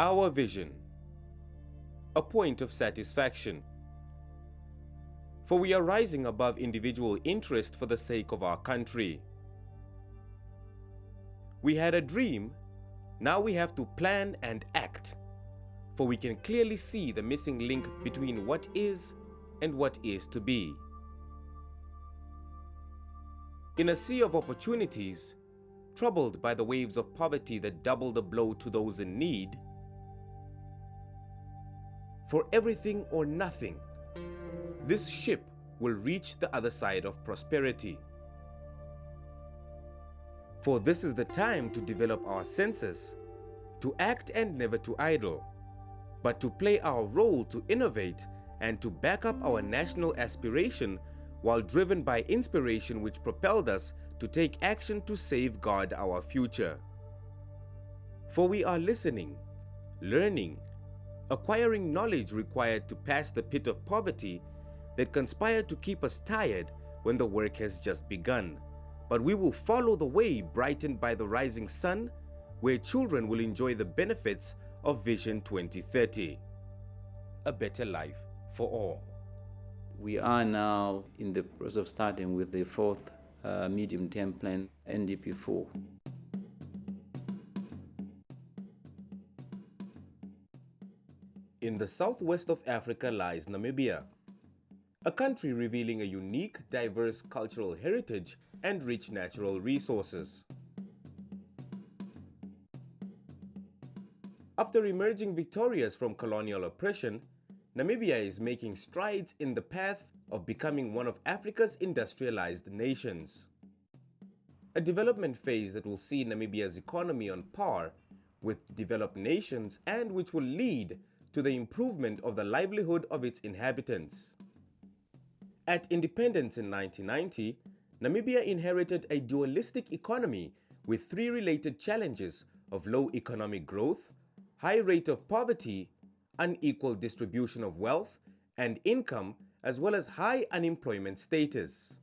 Our vision, a point of satisfaction. For we are rising above individual interest for the sake of our country. We had a dream, now we have to plan and act, for we can clearly see the missing link between what is and what is to be. In a sea of opportunities, troubled by the waves of poverty that double the blow to those in need, for everything or nothing, this ship will reach the other side of prosperity. For this is the time to develop our senses, to act and never to idle, but to play our role to innovate and to back up our national aspiration while driven by inspiration which propelled us to take action to safeguard our future. For we are listening, learning, acquiring knowledge required to pass the pit of poverty that conspire to keep us tired when the work has just begun. But we will follow the way brightened by the rising sun, where children will enjoy the benefits of Vision 2030. A better life for all. We are now in the process of starting with the fourth medium-term plan, NDP 4. In the southwest of Africa lies Namibia, a country revealing a unique, diverse cultural heritage and rich natural resources. After emerging victorious from colonial oppression, Namibia is making strides in the path of becoming one of Africa's industrialized nations. A development phase that will see Namibia's economy on par with developed nations and which will lead to the improvement of the livelihood of its inhabitants. At independence in 1990, Namibia inherited a dualistic economy with three related challenges of low economic growth, high rate of poverty, unequal distribution of wealth and income, as well as high unemployment status.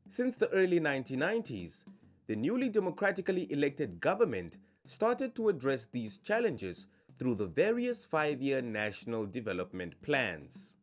Since the early 1990s, the newly democratically elected government started to address these challenges through the various 5-year national development plans.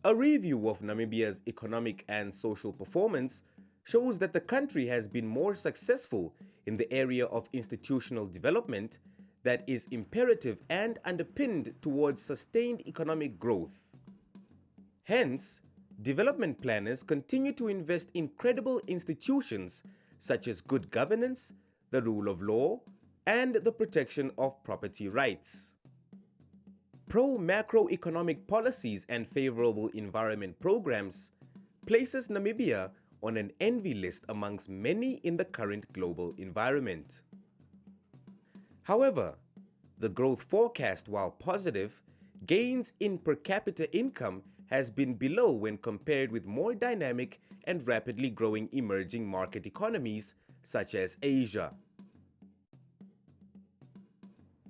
A review of Namibia's economic and social performance shows that the country has been more successful in the area of institutional development that is imperative and underpinned towards sustained economic growth. Hence, development planners continue to invest in credible institutions such as good governance, the rule of law, and the protection of property rights. Pro-macroeconomic policies and favorable environment programs places Namibia on an envy list amongst many in the current global environment. However, the growth forecast, while positive, gains in per capita income has been below when compared with more dynamic and rapidly growing emerging market economies such as Asia.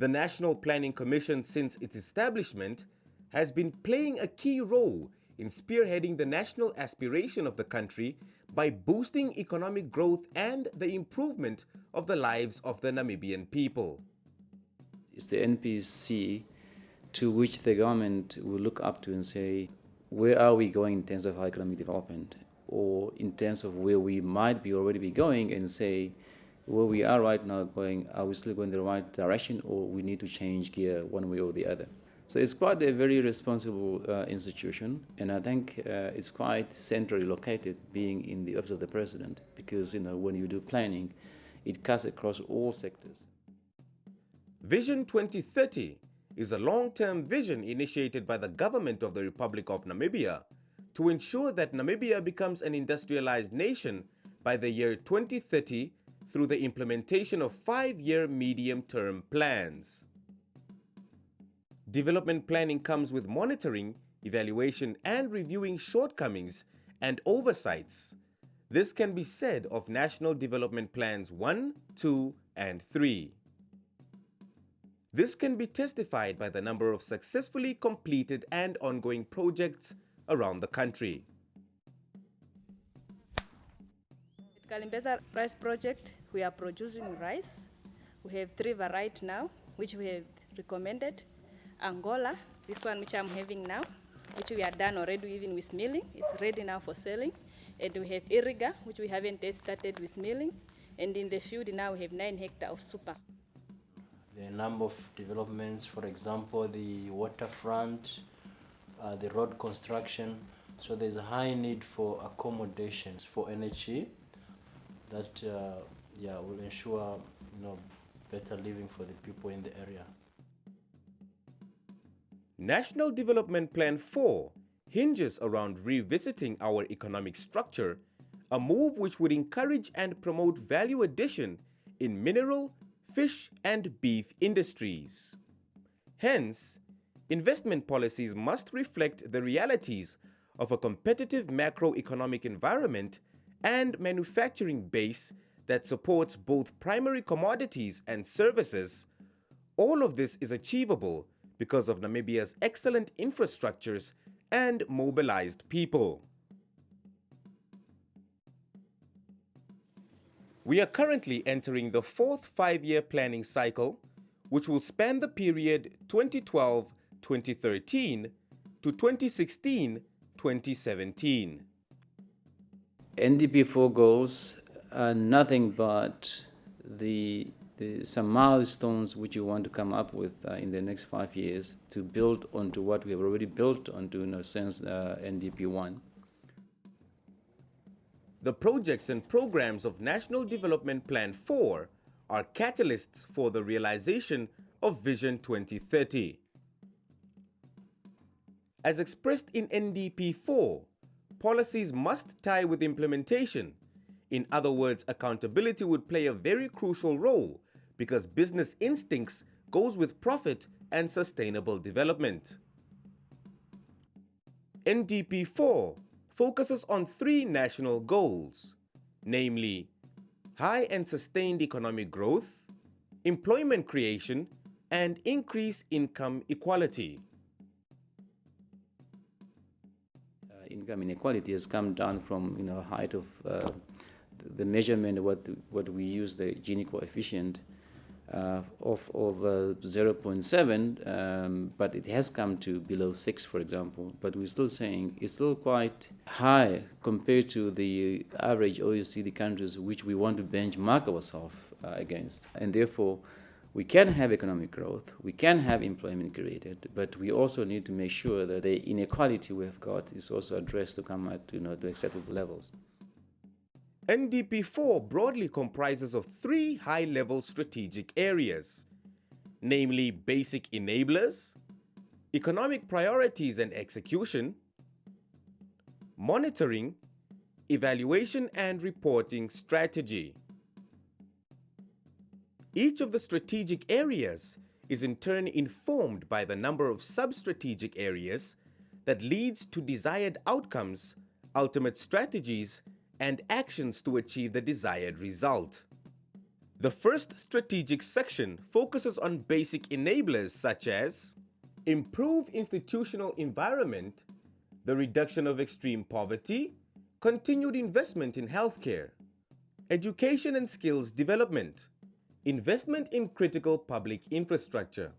The National Planning Commission, since its establishment, has been playing a key role in spearheading the national aspiration of the country by boosting economic growth and the improvement of the lives of the Namibian people. It's the NPC to which the government will look up to and say, where are we going in terms of our economic development? Or in terms of where we might be already be going, and say, where we are right now going, are we still going in the right direction, or we need to change gear one way or the other? So it's quite a very responsible institution, and I think it's quite centrally located, being in the office of the president, because when you do planning, it cuts across all sectors. Vision 2030 is a long-term vision initiated by the government of the Republic of Namibia to ensure that Namibia becomes an industrialized nation by the year 2030 through the implementation of 5-year medium-term plans. Development planning comes with monitoring, evaluation, and reviewing shortcomings and oversights. This can be said of National Development Plans 1, 2, and 3. This can be testified by the number of successfully completed and ongoing projects around the country. At Kalimbeza Rice Project, we are producing rice. We have 3 varieties now. which we have recommended. Angola, this one which I'm having now, which we are done already even with milling. It's ready now for selling. And we have Iriga, which we haven't yet started with milling. And in the field now we have 9 hectares of super. The number of developments, for example, the waterfront, the road construction. So there's a high need for accommodations for NHE that will ensure better living for the people in the area. National Development Plan 4 hinges around revisiting our economic structure, a move which would encourage and promote value addition in mineral, fish and beef industries. Hence, investment policies must reflect the realities of a competitive macroeconomic environment and manufacturing base that supports both primary commodities and services. All of this is achievable because of Namibia's excellent infrastructures and mobilized people. We are currently entering the 4th five-year planning cycle, which will span the period 2012-2013 to 2016-2017. NDP 4 goals are nothing but some milestones which you want to come up with in the next 5 years to build onto what we have already built onto, in a sense, NDP 1. The projects and programs of National Development Plan 4 are catalysts for the realization of Vision 2030. As expressed in NDP 4, policies must tie with implementation. In other words, accountability would play a very crucial role because business instincts goes with profit and sustainable development. NDP 4 focuses on 3 national goals, namely high and sustained economic growth, employment creation, and increased income equality. Income inequality has come down from height of the measurement what we use, the Gini coefficient of 0.7, but it has come to below 6, for example. But we're still saying it's still quite high compared to the average OECD countries which we want to benchmark ourselves against. And therefore, we can have economic growth, we can have employment created, but we also need to make sure that the inequality we have got is also addressed to come at to acceptable levels. NDP 4 broadly comprises of 3 high-level strategic areas, namely basic enablers, economic priorities and execution, monitoring, evaluation and reporting strategy. Each of the strategic areas is in turn informed by the number of sub-strategic areas that leads to desired outcomes, ultimate strategies, and actions to achieve the desired result. The first strategic section focuses on basic enablers such as improve institutional environment, the reduction of extreme poverty, continued investment in healthcare, education and skills development, investment in critical public infrastructure.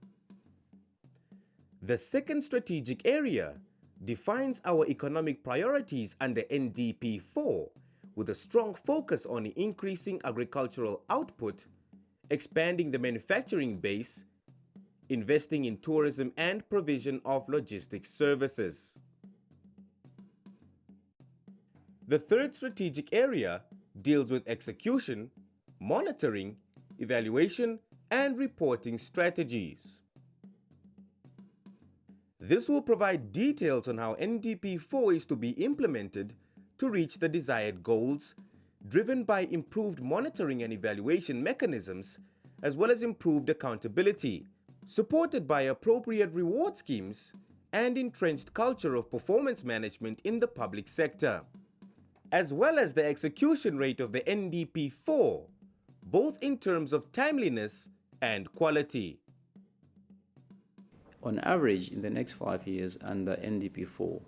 The second strategic area defines our economic priorities under NDP 4 with a strong focus on increasing agricultural output, expanding the manufacturing base, investing in tourism and provision of logistics services. The third strategic area deals with execution, monitoring, evaluation, and reporting strategies. This will provide details on how NDP 4 is to be implemented to reach the desired goals, driven by improved monitoring and evaluation mechanisms, as well as improved accountability, supported by appropriate reward schemes and entrenched culture of performance management in the public sector, as well as the execution rate of the NDP 4, both in terms of timeliness and quality. On average, in the next 5 years under NDP 4,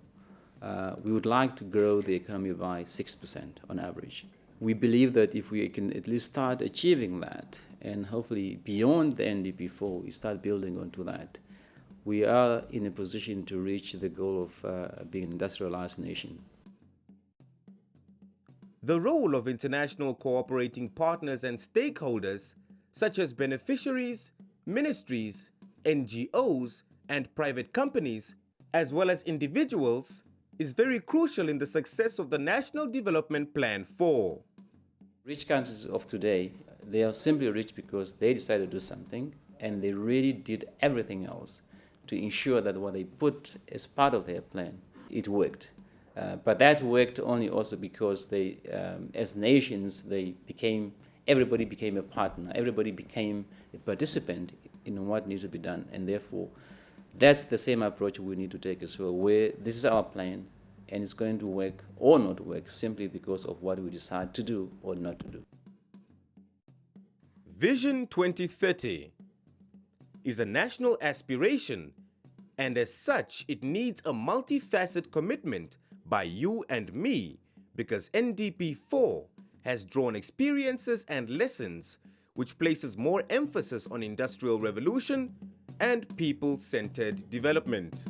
we would like to grow the economy by 6% on average. We believe that if we can at least start achieving that, and hopefully beyond the NDP4, we start building onto that, we are in a position to reach the goal of being an industrialized nation. The role of international cooperating partners and stakeholders, such as beneficiaries, ministries, NGOs, and private companies, as well as individuals, is very crucial in the success of the National Development Plan 4. Rich countries of today, they are simply rich because they decided to do something, and they really did everything else to ensure that what they put as part of their plan, it worked. But that worked only also because they, as nations, everybody became a partner, everybody became a participant in what needs to be done, and therefore, that's the same approach we need to take as well, where this is our plan, and it's going to work or not work simply because of what we decide to do or not to do. Vision 2030 is a national aspiration, and as such, it needs a multifaceted commitment by you and me, because NDP4 has drawn experiences and lessons which places more emphasis on industrial revolution and people-centered development.